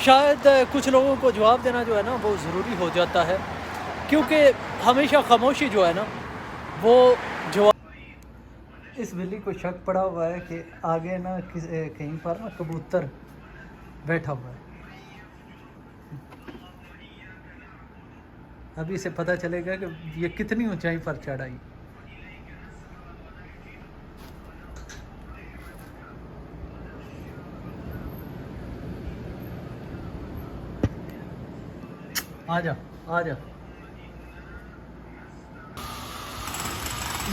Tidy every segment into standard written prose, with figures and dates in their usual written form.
شاید کچھ لوگوں کو جواب دینا جو ہے نا وہ ضروری ہو جاتا ہے، کیونکہ ہمیشہ خاموشی جو ہے نا وہ جواب. اس بلی کو شک پڑا ہوا ہے کہ آگے نا کہیں پر نا کبوتر بیٹھا ہوا ہے. ابھی اسے پتہ چلے گا کہ یہ کتنی اونچائی پر چڑھ آئی. آجا آجا.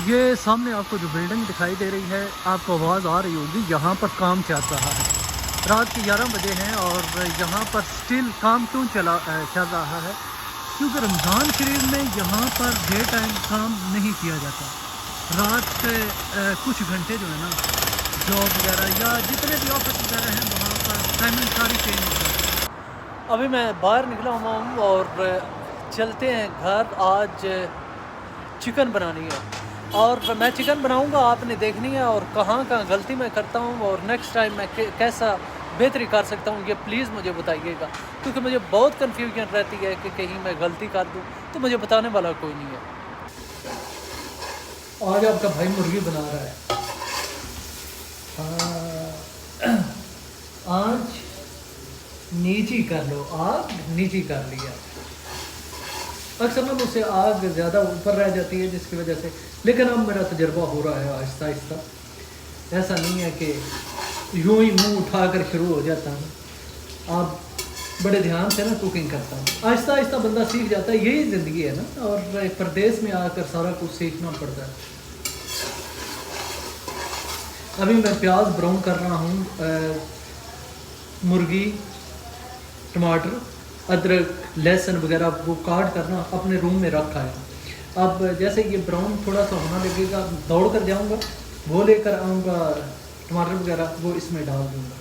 یہ سامنے آپ کو جو بلڈنگ دکھائی دے رہی ہے، آپ کو آواز آ رہی ہوگی، یہاں پر کام چل رہا ہے. رات کے 11 بجے ہیں اور یہاں پر سٹل کام کیوں چل رہا ہے؟ کیونکہ رمضان شریف میں یہاں پر ڈے ٹائم کام نہیں کیا جاتا. رات کے کچھ گھنٹے جو ہے نا جاب وغیرہ یا جتنے بھی آفس وغیرہ ہیں وہاں پر ٹائمنگ ساری چینج ہو جاتی ہے. ابھی میں باہر نکلا ہوا ہوں اور چلتے ہیں گھر. آج چکن بنانی ہے اور میں چکن بناؤں گا، آپ نے دیکھنی ہے، اور کہاں کہاں غلطی میں کرتا ہوں اور نیکسٹ ٹائم میں کیسا بہتری کر سکتا ہوں، یہ پلیز مجھے بتائیے گا، کیونکہ مجھے بہت کنفیوژن رہتی ہے کہ کہیں میں غلطی کر دوں تو مجھے بتانے والا کوئی نہیں ہے. آج آپ کا بھائی مرغی بنا رہا ہے. آج نیچی کر لو، آگ نیچی کر لیا. اکثر نا مجھ سے آگ زیادہ اوپر رہ جاتی ہے جس کی وجہ سے، لیکن اب میرا تجربہ ہو رہا ہے آہستہ آہستہ. ایسا نہیں ہے کہ یوں ہی منہ اٹھا کر شروع ہو جاتا ہوں. اب بڑے دھیان سے نا کوکنگ کرتا ہوں، آہستہ آہستہ بندہ سیکھ جاتا ہے. یہی زندگی ہے نا، اور پردیس میں آ کر سارا کچھ سیکھنا پڑتا ہے. ابھی میں پیاز براؤن کر رہا ہوں. مرغی، ٹماٹر، ادرک، لہسن وغیرہ وہ کاٹ کرنا اپنے روم میں رکھا ہے. اب جیسے یہ براؤن تھوڑا سا ہونا لگے گا، دوڑ کر جاؤں گا، وہ لے کر آؤں گا، ٹماٹر وغیرہ وہ اس میں ڈال دوں گا.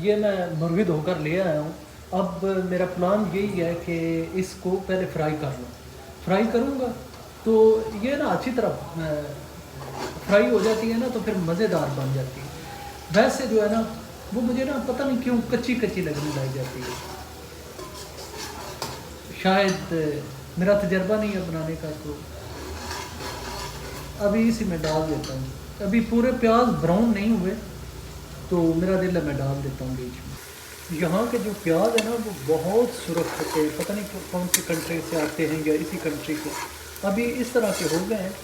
یہ میں مرغی دھو کر لے آیا ہوں. اب میرا پلان یہی ہے کہ اس کو پہلے فرائی کر لوں. فرائی کروں گا تو یہ نا اچھی طرح فرائی ہو جاتی ہے نا تو پھر مزیدار بن جاتی ہے. ویسے جو ہے نا وہ مجھے نا پتہ نہیں کیوں کچی کچی لگنے لگ جاتی ہے. شاید میرا تجربہ نہیں ہے بنانے کا. تو ابھی اسی میں ڈال دیتا ہوں. ابھی پورے پیاز براؤن نہیں ہوئے تو میرا دل ہے میں ڈال دیتا ہوں بیچ میں. یہاں کے جو پیاز ہیں نا وہ بہت سرخ ہوتے ہیں، پتہ نہیں کون سی کنٹری سے آتے ہیں یا اسی کنٹری کے. ابھی اس طرح کے ہو گئے ہیں.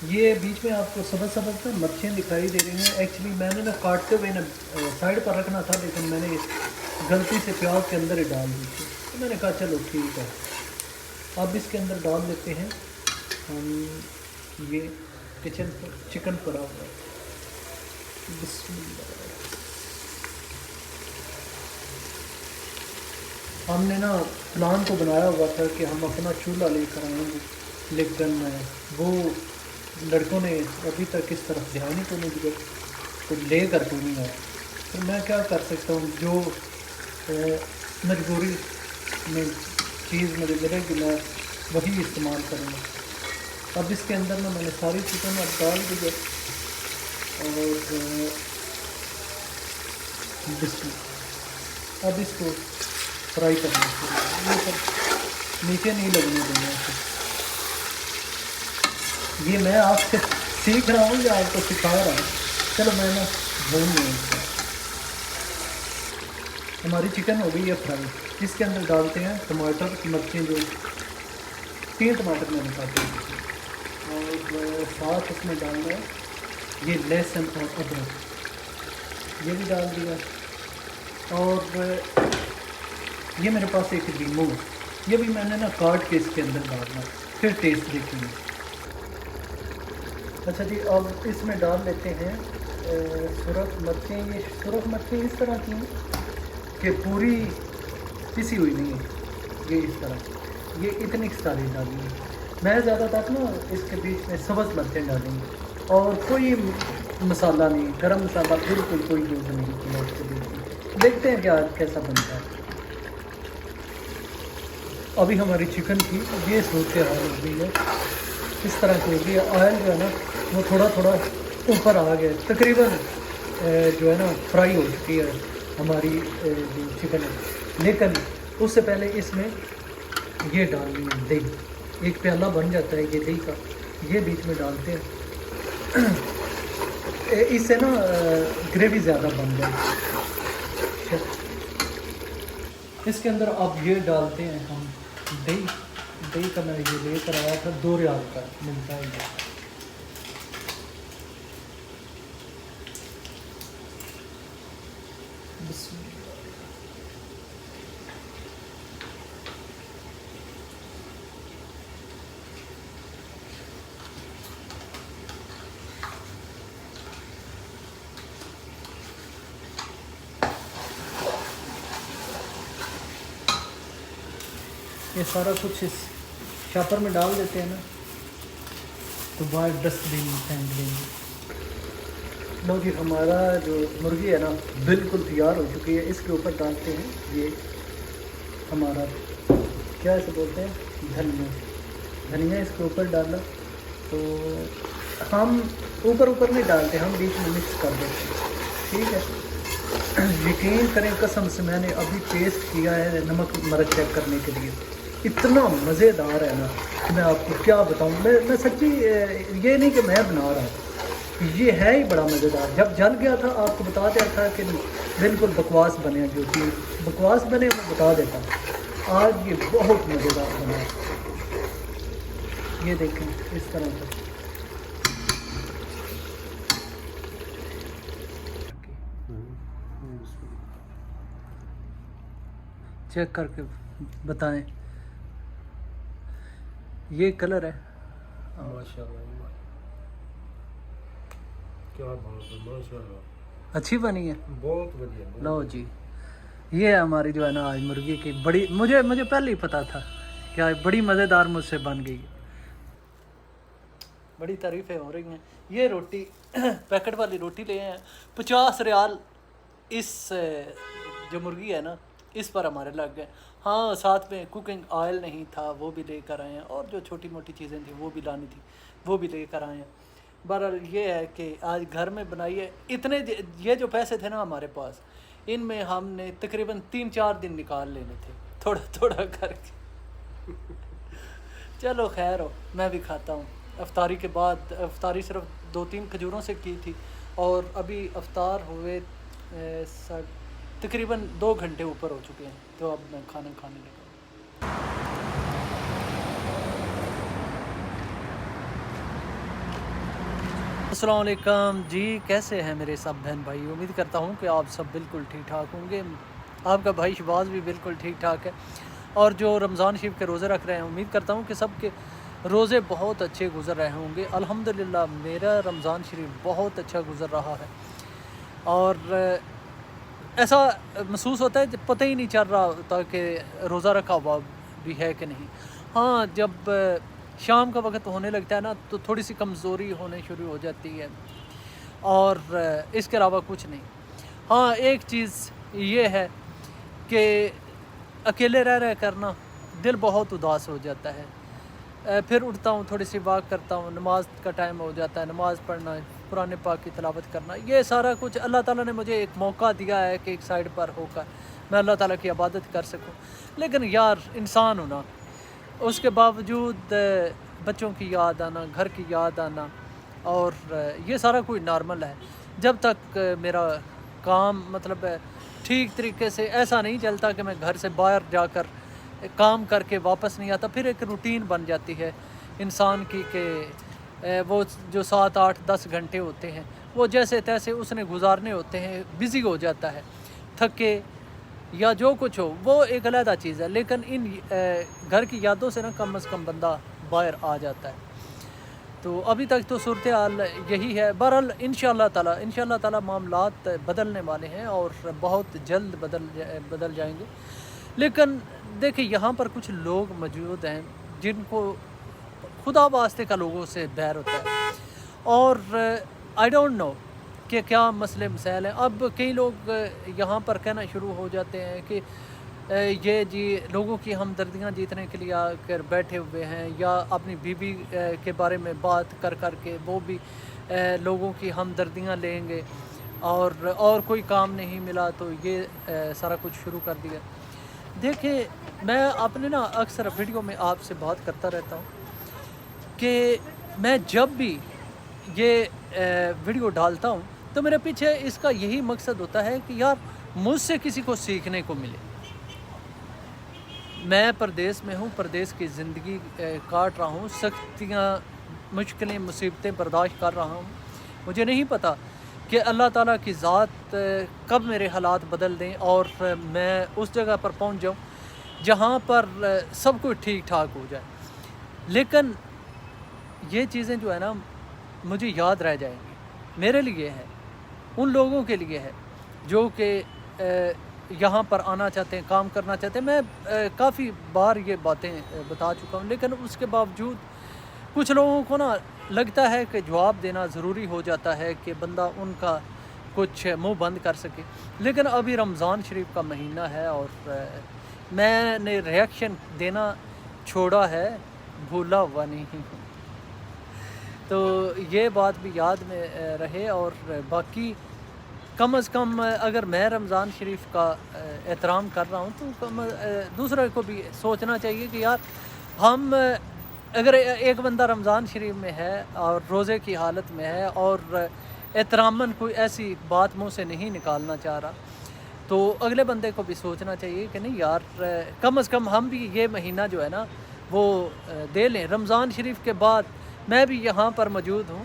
یہ بیچ میں آپ کو سبز سبز نا مرچیں دکھائی دے رہی ہیں. ایکچولی میں نے نا کاٹتے ہوئے نا سائڈ پر رکھنا تھا، لیکن میں نے غلطی سے پیاز کے اندر ہی ڈال دی تھی. تو میں نے کہا چلو ٹھیک ہے. اب اس کے اندر ڈال دیتے ہیں ہم یہ کچن پر چکن پڑا ہوا ہے. بسم اللہ. ہم نے نا پلان کو بنایا ہوا تھا کہ ہم اپنا چولہا لے کر آئیں گے، لیکن وہ لڑکوں نے ابھی تک اس طرف دھیان ہی تو نہیں دیا، تو لے کر تو نہیں آیا. تو میں کیا کر سکتا ہوں، جو مجبوری میں چیز مجھے ملے گی میں وہی استعمال کروں گا. اب اس کے اندر نا میں نے ساری چکن اب ڈال دی ہے اور اب اس کو فرائی کرنا چاہیے. یہ سب نیچے نہیں لگنے دینا. یہ میں آپ سے سیکھ رہا ہوں یا آپ کو سکھا رہا ہوں. چلو میں نا بھون لوں. ہماری چکن ہو گئی ہے فرائی. اس کے اندر ڈالتے ہیں ٹماٹر، مرچیں، جو 3 ٹماٹر میں نے کاٹے ہیں، اور ساتھ اس میں ڈالنا ہے یہ لہسن اور ادرک، یہ بھی ڈال دیا. اور یہ میرے پاس ایک لیمو ہے، یہ بھی میں نے نا کاٹ کے اس کے اندر ڈالنا، پھر ٹیسٹ دیکھیں گے. اچھا جی، اب اس میں ڈال لیتے ہیں سرخ مرچیں. یہ سرخ مرچیں اس طرح کی ہیں کہ پوری پسی ہوئی نہیں ہے، یہ اس طرح، یہ اتنی ساری ڈالی ہے. میں زیادہ تر نا اس کے بیچ میں سبز مرچیں ڈالیں گے اور کوئی مسالہ نہیں، گرم مسالہ بالکل کوئی یوز نہیں کیا اس کے بیچ میں. دیکھتے ہیں کیا کیسا بنتا ہے. ابھی ہماری چکن کی یہ صورت حال ہو گئی ہے، اس طرح کی ہوگی. آئل جو ہے نا وہ تھوڑا تھوڑا اوپر آ گیا، تقریباً جو ہے نا فرائی ہو چکی ہے. ہماری جو چکن ہے. لیکن اس سے پہلے اس میں یہ ڈالنی ہے دہی. ایک پیالہ بن جاتا ہے یہ دہی کا, یہ بیچ میں ڈالتے ہیں. اس سے نا گریوی زیادہ بن جائے. اس کے اندر اب یہ ڈالتے ہیں ہم دہی. دہی کا میں یہ لے کر آیا تھا 2 ریال کا ملتا ہے یہ. بسم اللہ. یہ سارا کچھ اس شاپر میں ڈال دیتے ہیں نا تو باہر ڈسٹ بین میں پھینک دیں گے. لو جی ہمارا جو مرغی ہے نا بالکل تیار ہو چکی ہے. اس کے اوپر ڈالتے ہیں یہ ہمارا کیا اسے بولتے ہیں دھنیا. دھنیا اس کے اوپر ڈالا تو ہم اوپر نہیں ڈالتے, ہم بیچ میں مکس کر دیتے ہیں. ٹھیک ہے. یقین کریں قسم سے میں نے ابھی ٹیسٹ کیا ہے نمک مرچ چیک کرنے کے لیے, اتنا مزیدار ہے نا کہ میں آپ کو کیا بتاؤں. میں سچی یہ نہیں کہ میں بنا رہا ہوں, یہ ہے ہی بڑا مزیدار. جب جل گیا تھا آپ کو بتا دیا تھا کہ بالکل بکواس بنے, جو چیز بکواس بنے وہ بتا دیتا. آج یہ بہت مزیدار بنا. یہ دیکھیں اس طرح سے چیک کر کے بتائیں. یہ کلر ہے ماشاءاللہ, کیا بات ہے, ماشاءاللہ اچھی بنی ہے. بہت بڑھیا. لو جی یہ ہماری جو ہے نا آج مرغی کی بڑی مجھے پہلے ہی پتا تھا کہ آج بڑی مزیدار مجھ سے بن گئی. بڑی تعریفیں ہو رہی ہیں. یہ روٹی پیکٹ والی روٹی لے ہیں 50 ریال. اس جو مرغی ہے نا اس پر ہمارے لگ گئے. ہاں ساتھ میں کوکنگ آئل نہیں تھا وہ بھی لے کر آئے ہیں, اور جو چھوٹی موٹی چیزیں تھیں وہ بھی لانی تھی وہ بھی لے کر آئے ہیں. بہرحال یہ ہے کہ آج گھر میں بنائی ہے. اتنے یہ جو پیسے تھے نا ہمارے پاس, ان میں ہم نے تقریباً 3-4 دن نکال لینے تھے تھوڑا تھوڑا کر کے. چلو خیر ہو, میں بھی کھاتا ہوں. افطاری کے بعد افطاری صرف 2-3 کھجوروں سے کی تھی, اور ابھی افطار ہوئے تقریباً 2 گھنٹے اوپر ہو چکے ہیں, تو اب میں کھانا کھانے لگا. السلام علیکم جی, کیسے ہیں میرے سب بہن بھائی؟ امید کرتا ہوں کہ آپ سب بالکل ٹھیک ٹھاک ہوں گے. آپ کا بھائی شباز بھی بالکل ٹھیک ٹھاک ہے. اور جو رمضان شریف کے روزے رکھ رہے ہیں, امید کرتا ہوں کہ سب کے روزے بہت اچھے گزر رہے ہوں گے. الحمدللہ میرا رمضان شریف بہت اچھا گزر رہا ہے, اور ایسا محسوس ہوتا ہے کہ پتہ ہی نہیں چل رہا ہوتا کہ روزہ رکھا ہوا بھی ہے کہ نہیں. ہاں جب شام کا وقت ہونے لگتا ہے نا تو تھوڑی سی کمزوری ہونے شروع ہو جاتی ہے, اور اس کے علاوہ کچھ نہیں. ہاں ایک چیز یہ ہے کہ اکیلے رہ کر نا دل بہت اداس ہو جاتا ہے. پھر اٹھتا ہوں, تھوڑی سی واک کرتا ہوں, نماز کا ٹائم ہو جاتا ہے, نماز پڑھنا, قرآن پاک کی تلاوت کرنا, یہ سارا کچھ اللہ تعالیٰ نے مجھے ایک موقع دیا ہے کہ ایک سائڈ پر ہو کر میں اللہ تعالیٰ کی عبادت کر سکوں. لیکن یار انسان ہونا, اس کے باوجود بچوں کی یاد آنا, گھر کی یاد آنا, اور یہ سارا کوئی نارمل ہے. جب تک میرا کام مطلب ٹھیک طریقے سے ایسا نہیں چلتا کہ میں گھر سے باہر جا کر کام کر کے واپس نہیں آتا, پھر ایک روٹین بن جاتی ہے انسان کی کہ وہ جو 7-8-10 گھنٹے ہوتے ہیں وہ جیسے تیسے اس نے گزارنے ہوتے ہیں. بزی ہو جاتا ہے, تھکے یا جو کچھ ہو وہ ایک علیحدہ چیز ہے, لیکن ان گھر کی یادوں سے نا کم از کم بندہ باہر آ جاتا ہے. تو ابھی تک تو صورتحال یہی ہے. بہرحال انشاءاللہ تعالی معاملات بدلنے والے ہیں اور بہت جلد بدل جائیں گے. لیکن دیکھیں یہاں پر کچھ لوگ موجود ہیں جن کو خدا واسطے کا لوگوں سے بیر ہوتا ہے, اور آئی ڈونٹ نو کہ کیا مسئلے مسائل ہیں. اب کئی لوگ یہاں پر کہنا شروع ہو جاتے ہیں کہ یہ جی لوگوں کی ہمدردیاں جیتنے کے لیے آ کر بیٹھے ہوئے ہیں, یا اپنی بیوی کے بارے میں بات کر کے وہ بھی لوگوں کی ہمدردیاں لیں گے, اور کوئی کام نہیں ملا تو یہ سارا کچھ شروع کر دیا۔ دیکھیں میں اپنے نا اکثر ویڈیو میں آپ سے بات کرتا رہتا ہوں کہ میں جب بھی یہ ویڈیو ڈالتا ہوں تو میرے پیچھے اس کا یہی مقصد ہوتا ہے کہ یار مجھ سے کسی کو سیکھنے کو ملے۔ میں پردیس میں ہوں، پردیس کی زندگی کاٹ رہا ہوں، سختیاں مشکلیں مصیبتیں برداشت کر رہا ہوں۔ مجھے نہیں پتہ کہ اللہ تعالیٰ کی ذات کب میرے حالات بدل دیں اور میں اس جگہ پر پہنچ جاؤں جہاں پر سب کچھ ٹھیک ٹھاک ہو جائے، لیکن یہ چیزیں جو ہے نا مجھے یاد رہ جائیں گی، میرے لیے ہے، ان لوگوں کے لیے ہے جو کہ یہاں پر آنا چاہتے ہیں، کام کرنا چاہتے ہیں۔ میں کافی بار یہ باتیں بتا چکا ہوں، لیکن اس کے باوجود کچھ لوگوں کو نا لگتا ہے کہ جواب دینا ضروری ہو جاتا ہے کہ بندہ ان کا کچھ منہ بند کر سکے۔ لیکن ابھی رمضان شریف کا مہینہ ہے اور میں نے ریاکشن دینا چھوڑا ہے، بھولا ہوا نہیں ہوں۔ تو یہ بات بھی یاد میں رہے، اور باقی کم از کم اگر میں رمضان شریف کا احترام کر رہا ہوں تو دوسرے کو بھی سوچنا چاہیے کہ یار ہم اگر ایک بندہ رمضان شریف میں ہے اور روزے کی حالت میں ہے اور احتراماً کوئی ایسی بات منہ سے نہیں نکالنا چاہ رہا، تو اگلے بندے کو بھی سوچنا چاہیے کہ نہیں یار کم از کم ہم بھی یہ مہینہ جو ہے نا وہ دے لیں۔ رمضان شریف کے بعد میں بھی یہاں پر موجود ہوں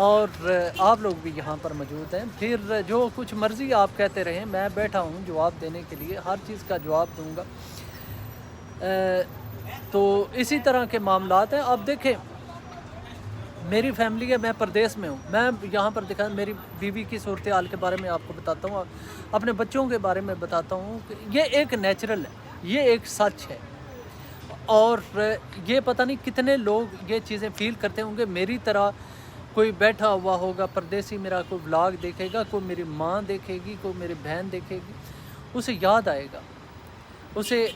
اور آپ لوگ بھی یہاں پر موجود ہیں، پھر جو کچھ مرضی آپ کہتے رہیں، میں بیٹھا ہوں جواب دینے کے لیے، ہر چیز کا جواب دوں گا۔ تو اسی طرح کے معاملات ہیں۔ اب دیکھیں میری فیملی ہے، میں پردیس میں ہوں، میں یہاں پر دکھا میری بیوی کی صورتحال کے بارے میں آپ کو بتاتا ہوں، اپنے بچوں کے بارے میں بتاتا ہوں کہ یہ ایک نیچرل ہے، یہ ایک سچ ہے، اور یہ پتہ نہیں کتنے لوگ یہ چیزیں فیل کرتے ہوں گے۔ میری طرح کوئی بیٹھا ہوا ہوگا پردیسی، میرا کوئی ولاگ دیکھے گا، کوئی میری ماں دیکھے گی، کوئی میری بہن دیکھے گی، اسے یاد آئے گا، اسے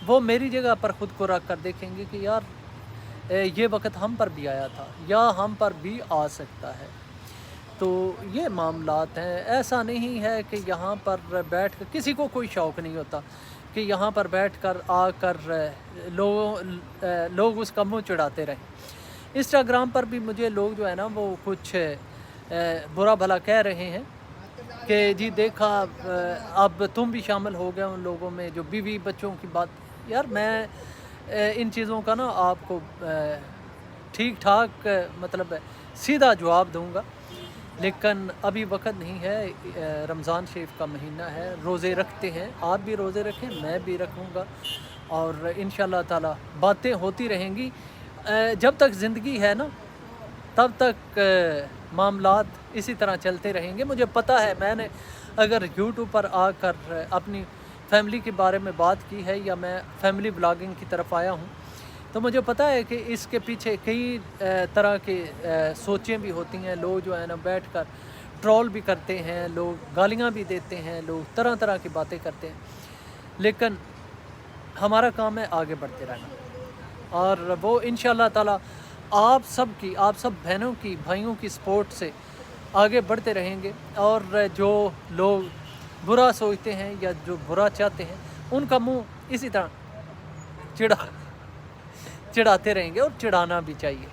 وہ میری جگہ پر خود کو رکھ کر دیکھیں گے کہ یار یہ وقت ہم پر بھی آیا تھا یا ہم پر بھی آ سکتا ہے۔ تو یہ معاملات ہیں، ایسا نہیں ہے کہ یہاں پر بیٹھ کر کسی کو کوئی شوق نہیں ہوتا کہ یہاں پر بیٹھ کر آ کر لوگ اس کا منہ چڑھاتے رہیں۔ انسٹاگرام پر بھی مجھے لوگ جو ہے نا وہ کچھ برا بھلا کہہ رہے ہیں کہ جی دیکھا اب تم بھی شامل ہو گئے ان لوگوں میں جو بیوی بچوں کی بات۔ یار میں ان چیزوں کا نا آپ کو ٹھیک ٹھاک مطلب سیدھا جواب دوں گا، لیکن ابھی وقت نہیں ہے۔ رمضان شریف کا مہینہ ہے، روزے رکھتے ہیں، آپ بھی روزے رکھیں، میں بھی رکھوں گا، اور انشاءاللہ تعالی باتیں ہوتی رہیں گی۔ جب تک زندگی ہے نا تب تک معاملات اسی طرح چلتے رہیں گے۔ مجھے پتہ ہے میں نے اگر یوٹیوب پر آ کر اپنی فیملی کے بارے میں بات کی ہے یا میں فیملی بلاگنگ کی طرف آیا ہوں تو مجھے پتہ ہے کہ اس کے پیچھے کئی طرح کے سوچیں بھی ہوتی ہیں۔ لوگ جو ہے نا بیٹھ کر ٹرول بھی کرتے ہیں، لوگ گالیاں بھی دیتے ہیں، لوگ طرح طرح کی باتیں کرتے ہیں، لیکن ہمارا کام ہے آگے بڑھتے رہنا، اور وہ انشاءاللہ تعالی آپ سب بہنوں کی بھائیوں کی سپورٹ سے آگے بڑھتے رہیں گے، اور جو لوگ برا سوچتے ہیں یا جو برا چاہتے ہیں ان کا منہ اسی طرح چڑھاتے رہیں گے، اور چڑھانا بھی چاہیے۔